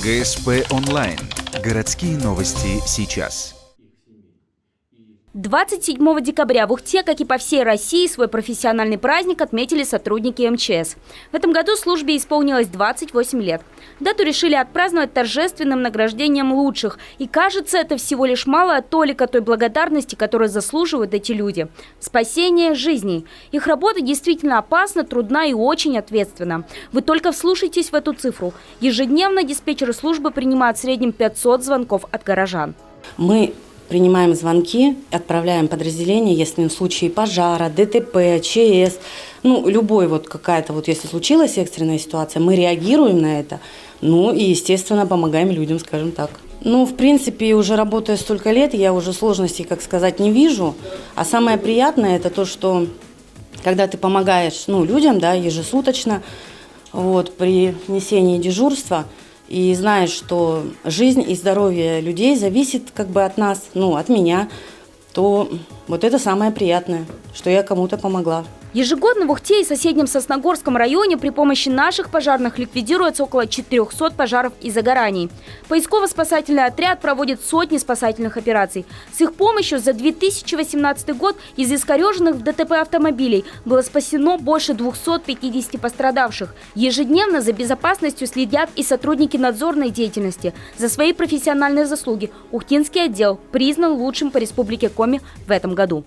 ГСП онлайн. Городские новости сейчас. 27 декабря в Ухте, как и по всей России, свой профессиональный праздник отметили сотрудники МЧС. В этом году службе исполнилось 28 лет. Дату решили отпраздновать торжественным награждением лучших. И кажется, это всего лишь малая толика той благодарности, которую заслуживают эти люди. Спасение жизней. Их работа действительно опасна, трудна и очень ответственна. Вы только вслушайтесь в эту цифру. Ежедневно диспетчеры службы принимают в среднем 500 звонков от горожан. Мы принимаем звонки, отправляем подразделения, если в случае пожара, ДТП, ЧС, любой какая-то если случилась экстренная ситуация, мы реагируем на это, и, естественно, помогаем людям, скажем так. В принципе, уже работая столько лет, я уже сложностей, не вижу, а самое приятное это то, что когда ты помогаешь, людям, ежесуточно, при несении дежурства, и знаешь, что жизнь и здоровье людей зависит от нас, от меня, то это самое приятное, что я кому-то помогла. Ежегодно в Ухте и соседнем Сосногорском районе при помощи наших пожарных ликвидируется около 400 пожаров и загораний. Поисково-спасательный отряд проводит сотни спасательных операций. С их помощью за 2018 год из искореженных в ДТП автомобилей было спасено больше 250 пострадавших. Ежедневно за безопасностью следят и сотрудники надзорной деятельности. За свои профессиональные заслуги Ухтинский отдел признан лучшим по Республике Коми в этом году.